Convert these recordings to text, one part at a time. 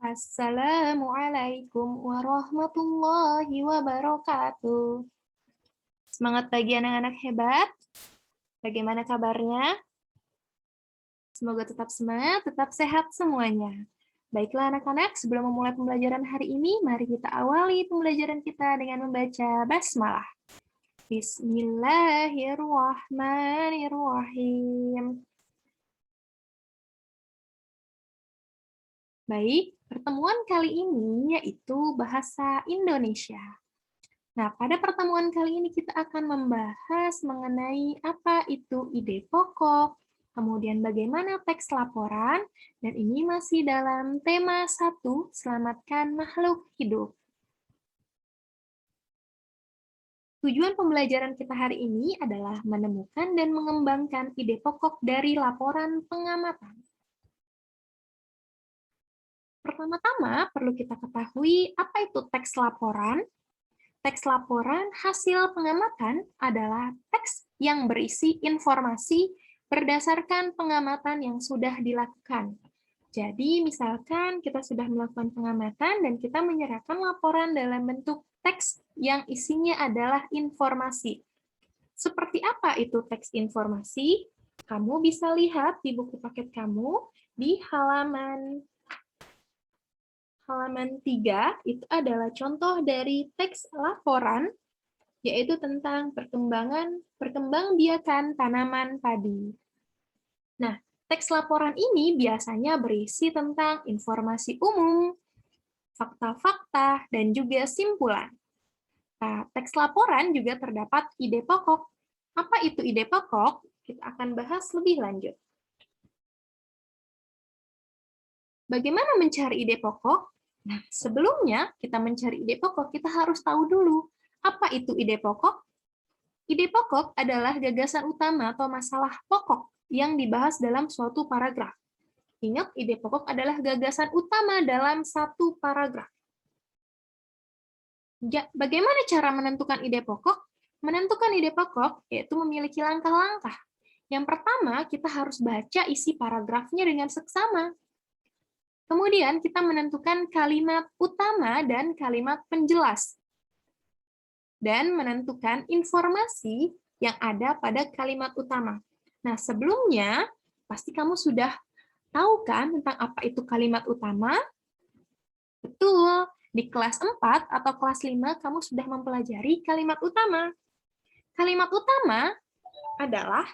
Assalamualaikum warahmatullahi wabarakatuh. Semangat pagi anak-anak hebat. Bagaimana kabarnya? Semoga tetap semangat, tetap sehat semuanya. Baiklah anak-anak, sebelum memulai pembelajaran hari ini, mari kita awali pembelajaran kita dengan membaca basmalah. Bismillahirrahmanirrahim. Baik, pertemuan kali ini yaitu bahasa Indonesia. Nah, pada pertemuan kali ini kita akan membahas mengenai apa itu ide pokok, kemudian bagaimana teks laporan, dan ini masih dalam tema 1, selamatkan makhluk hidup. Tujuan pembelajaran kita hari ini adalah menemukan dan mengembangkan ide pokok dari laporan pengamatan. Pertama-tama perlu kita ketahui apa itu teks laporan. Teks laporan hasil pengamatan adalah teks yang berisi informasi berdasarkan pengamatan yang sudah dilakukan. Jadi, misalkan kita sudah melakukan pengamatan dan kita menyerahkan laporan dalam bentuk teks yang isinya adalah informasi. Seperti apa itu teks informasi? Kamu bisa lihat di buku paket kamu di halaman 3 itu adalah contoh dari teks laporan, yaitu tentang perkembangbiakan tanaman padi. Nah, teks laporan ini biasanya berisi tentang informasi umum, fakta-fakta, dan juga simpulan. Nah, teks laporan juga terdapat ide pokok. Apa itu ide pokok? Kita akan bahas lebih lanjut. Bagaimana mencari ide pokok? Nah, sebelumnya kita mencari ide pokok, kita harus tahu dulu apa itu ide pokok. Ide pokok adalah gagasan utama atau masalah pokok yang dibahas dalam suatu paragraf. Ingat, ide pokok adalah gagasan utama dalam satu paragraf. Bagaimana cara menentukan ide pokok? Menentukan ide pokok yaitu memiliki langkah-langkah. Yang pertama, kita harus baca isi paragrafnya dengan seksama. Kemudian kita menentukan kalimat utama dan kalimat penjelas. Dan menentukan informasi yang ada pada kalimat utama. Nah, sebelumnya, pasti kamu sudah tahu kan tentang apa itu kalimat utama? Betul, di kelas 4 atau kelas 5 kamu sudah mempelajari kalimat utama. Kalimat utama adalah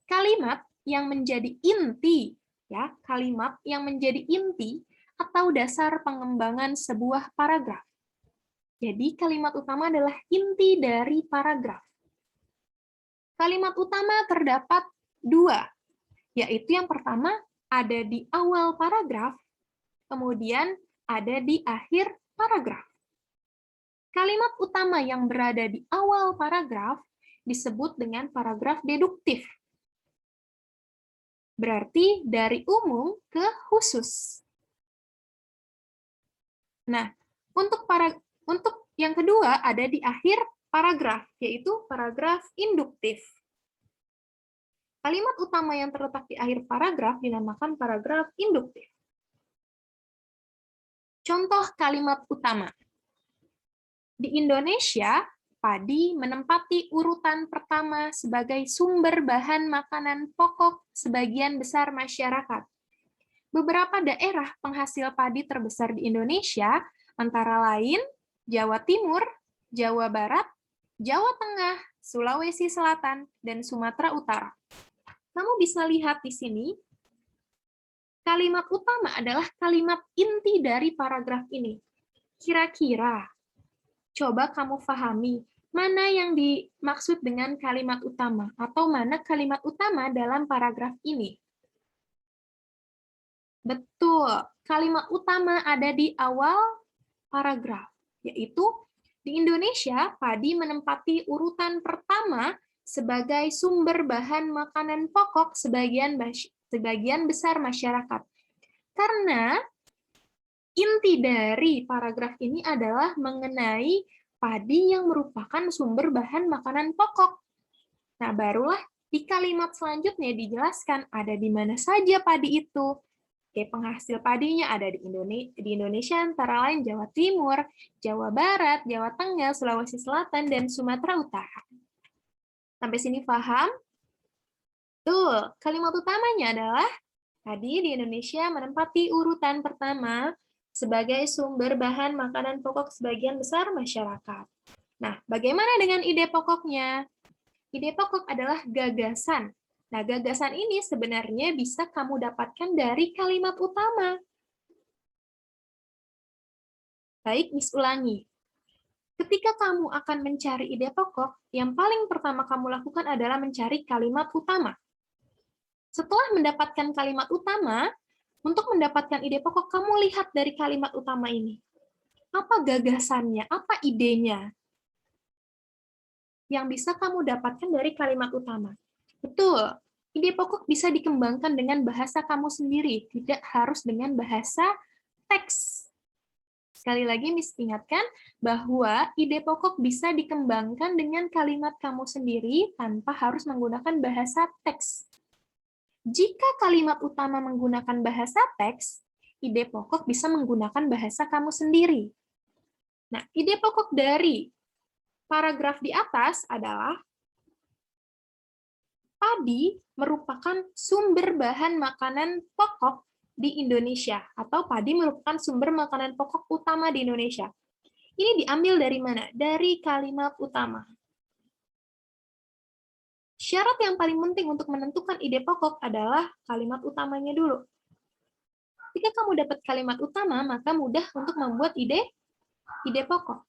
kalimat yang menjadi inti, ya, kalimat yang menjadi inti atau dasar pengembangan sebuah paragraf. Jadi kalimat utama adalah inti dari paragraf. Kalimat utama terdapat 2, yaitu yang pertama ada di awal paragraf, kemudian ada di akhir paragraf. Kalimat utama yang berada di awal paragraf disebut dengan paragraf deduktif. Berarti dari umum ke khusus. Nah, untuk yang kedua ada di akhir paragraf, yaitu paragraf induktif. Kalimat utama yang terletak di akhir paragraf dinamakan paragraf induktif. Contoh kalimat utama. Di Indonesia, padi menempati urutan pertama sebagai sumber bahan makanan pokok sebagian besar masyarakat. Beberapa daerah penghasil padi terbesar di Indonesia, antara lain Jawa Timur, Jawa Barat, Jawa Tengah, Sulawesi Selatan, dan Sumatera Utara. Kamu bisa lihat di sini, kalimat utama adalah kalimat inti dari paragraf ini. Kira-kira, coba kamu pahami, mana yang dimaksud dengan kalimat utama, atau mana kalimat utama dalam paragraf ini? Betul, kalimat utama ada di awal paragraf, yaitu di Indonesia, padi menempati urutan pertama sebagai sumber bahan makanan pokok sebagian besar masyarakat. Karena inti dari paragraf ini adalah mengenai padi yang merupakan sumber bahan makanan pokok. Nah, barulah di kalimat selanjutnya dijelaskan ada di mana saja padi itu. Oke, penghasil padinya ada di Indonesia antara lain Jawa Timur, Jawa Barat, Jawa Tengah, Sulawesi Selatan, dan Sumatera Utara. Sampai sini paham? Tuh, kalimat utamanya adalah tadi di Indonesia menempati urutan pertama sebagai sumber bahan makanan pokok sebagian besar masyarakat. Nah, bagaimana dengan ide pokoknya? Ide pokok adalah gagasan. Nah, gagasan ini sebenarnya bisa kamu dapatkan dari kalimat utama. Baik, Miss ulangi. Ketika kamu akan mencari ide pokok, yang paling pertama kamu lakukan adalah mencari kalimat utama. Setelah mendapatkan kalimat utama, untuk mendapatkan ide pokok, kamu lihat dari kalimat utama ini. Apa gagasannya? Apa idenya? Yang bisa kamu dapatkan dari kalimat utama. Betul, ide pokok bisa dikembangkan dengan bahasa kamu sendiri, tidak harus dengan bahasa teks. Sekali lagi, Miss ingatkan bahwa ide pokok bisa dikembangkan dengan kalimat kamu sendiri tanpa harus menggunakan bahasa teks. Jika kalimat utama menggunakan bahasa teks, ide pokok bisa menggunakan bahasa kamu sendiri. Nah, ide pokok dari paragraf di atas adalah padi merupakan sumber bahan makanan pokok di Indonesia, atau padi merupakan sumber makanan pokok utama di Indonesia. Ini diambil dari mana? Dari kalimat utama. Syarat yang paling penting untuk menentukan ide pokok adalah kalimat utamanya dulu. Jika kamu dapat kalimat utama, maka mudah untuk membuat ide pokok.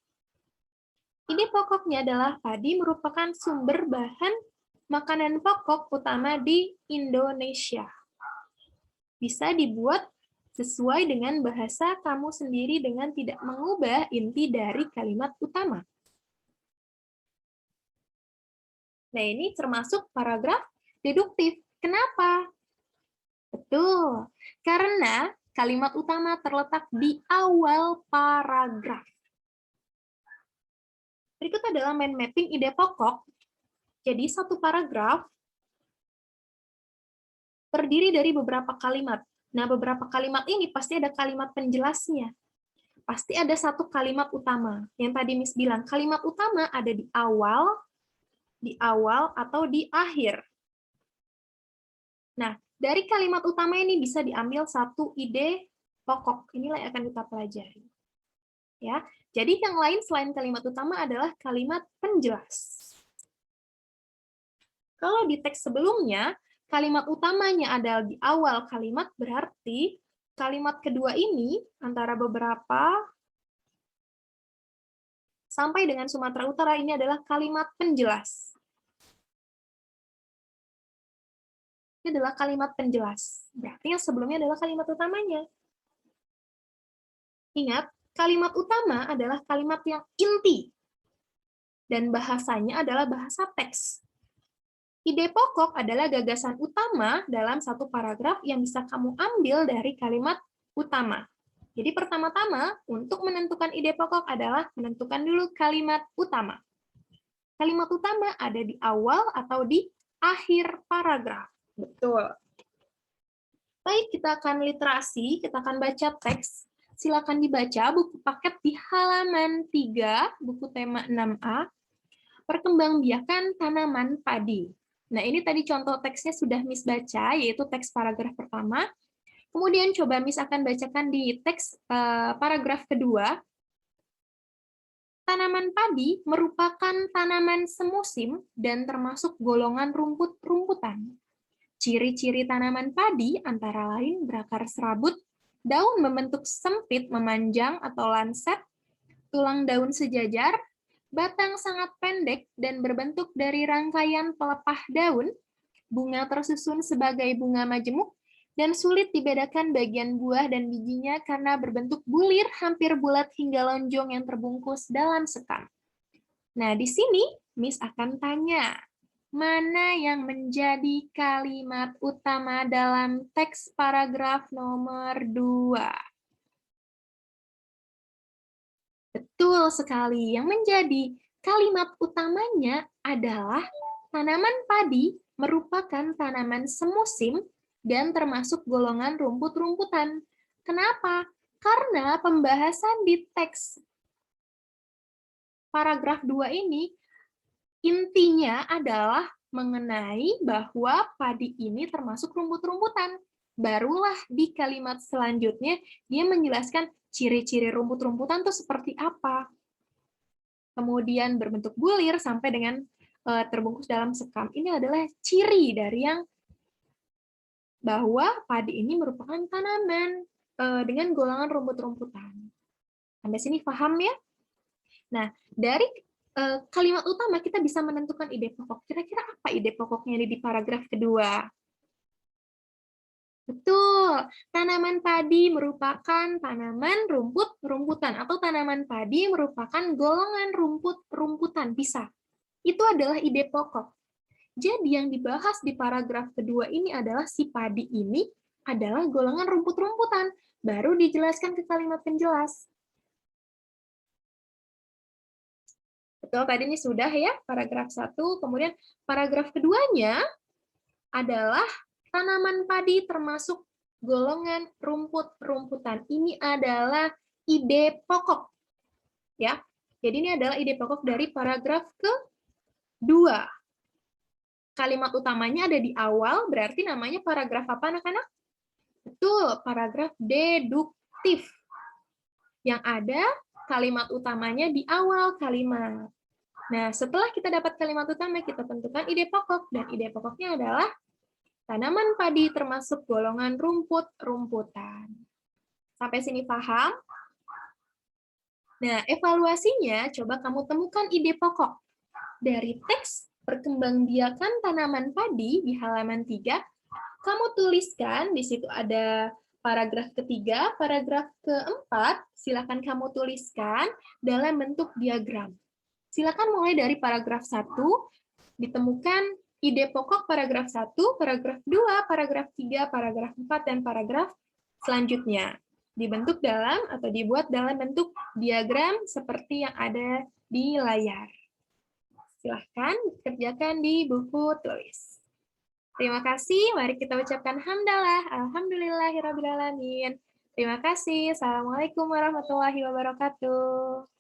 Ide pokoknya adalah padi merupakan sumber bahan makanan pokok utama di Indonesia. Bisa dibuat sesuai dengan bahasa kamu sendiri dengan tidak mengubah inti dari kalimat utama. Nah, ini termasuk paragraf deduktif. Kenapa? Betul, karena kalimat utama terletak di awal paragraf. Berikut adalah mind mapping ide pokok. Jadi, satu paragraf terdiri dari beberapa kalimat. Nah, beberapa kalimat ini pasti ada kalimat penjelasnya. Pasti ada satu kalimat utama. Yang tadi Miss bilang, kalimat utama ada di awal atau di akhir. Nah, dari kalimat utama ini bisa diambil satu ide pokok. Inilah yang akan kita pelajari. Ya, jadi yang lain selain kalimat utama adalah kalimat penjelas. Kalau di teks sebelumnya, kalimat utamanya adalah di awal kalimat, berarti kalimat kedua ini antara beberapa sampai dengan Sumatera Utara ini adalah kalimat penjelas. Ini adalah kalimat penjelas. Berarti yang sebelumnya adalah kalimat utamanya. Ingat, kalimat utama adalah kalimat yang inti. Dan bahasanya adalah bahasa teks. Ide pokok adalah gagasan utama dalam satu paragraf yang bisa kamu ambil dari kalimat utama. Jadi pertama-tama, untuk menentukan ide pokok adalah menentukan dulu kalimat utama. Kalimat utama ada di awal atau di akhir paragraf. Betul. Baik, kita akan literasi, kita akan baca teks. Silakan dibaca buku paket di halaman 3, buku tema 6A, Perkembangbiakan Tanaman Padi. Nah, ini tadi contoh teksnya sudah Miss baca, yaitu teks paragraf pertama. Kemudian coba Miss akan bacakan di teks paragraf kedua. Tanaman padi merupakan tanaman semusim dan termasuk golongan rumput-rumputan. Ciri-ciri tanaman padi antara lain berakar serabut, daun membentuk sempit memanjang atau lanset, tulang daun sejajar, batang sangat pendek dan berbentuk dari rangkaian pelepah daun, bunga tersusun sebagai bunga majemuk, dan sulit dibedakan bagian buah dan bijinya karena berbentuk bulir, hampir bulat hingga lonjong yang terbungkus dalam sekam. Nah, di sini Miss akan tanya, mana yang menjadi kalimat utama dalam teks paragraf nomor 2? Betul sekali, yang menjadi kalimat utamanya adalah tanaman padi merupakan tanaman semusim dan termasuk golongan rumput-rumputan. Kenapa? Karena pembahasan di teks paragraf 2 ini intinya adalah mengenai bahwa padi ini termasuk rumput-rumputan. Barulah di kalimat selanjutnya dia menjelaskan ciri-ciri rumput-rumputan itu seperti apa. Kemudian berbentuk bulir sampai dengan terbungkus dalam sekam. Ini adalah ciri dari yang bahwa padi ini merupakan tanaman dengan golongan rumput-rumputan. Sampai sini paham ya? Nah, dari kalimat utama kita bisa menentukan ide pokok. Kira-kira apa ide pokoknya di paragraf kedua? Betul, tanaman padi merupakan tanaman rumput-rumputan atau tanaman padi merupakan golongan rumput-rumputan, bisa. Itu adalah ide pokok. Jadi yang dibahas di paragraf kedua ini adalah si padi ini adalah golongan rumput-rumputan. Baru dijelaskan ke kalimat penjelas. Betul, tadi ini sudah ya, paragraf 1. Kemudian paragraf keduanya adalah tanaman padi termasuk golongan rumput-rumputan. Ini adalah ide pokok. Ya. Jadi ini adalah ide pokok dari paragraf kedua. Kalimat utamanya ada di awal, berarti namanya paragraf apa, anak-anak? Betul, paragraf deduktif. Yang ada kalimat utamanya di awal kalimat. Nah, setelah kita dapat kalimat utama, kita tentukan ide pokok. Dan ide pokoknya adalah tanaman padi termasuk golongan rumput-rumputan. Sampai sini paham? Nah, evaluasinya, coba kamu temukan ide pokok. Dari teks perkembangbiakan tanaman padi di halaman 3, kamu tuliskan, di situ ada paragraf ketiga, paragraf keempat, silakan kamu tuliskan dalam bentuk diagram. Silakan mulai dari paragraf 1, ditemukan ide pokok paragraf 1, paragraf 2, paragraf 3, paragraf 4, dan paragraf selanjutnya. Dibentuk dalam atau dibuat dalam bentuk diagram seperti yang ada di layar. Silahkan kerjakan di buku tulis. Terima kasih, mari kita ucapkan hamdalah, alhamdulillahirrabbilalamin. Terima kasih, assalamualaikum warahmatullahi wabarakatuh.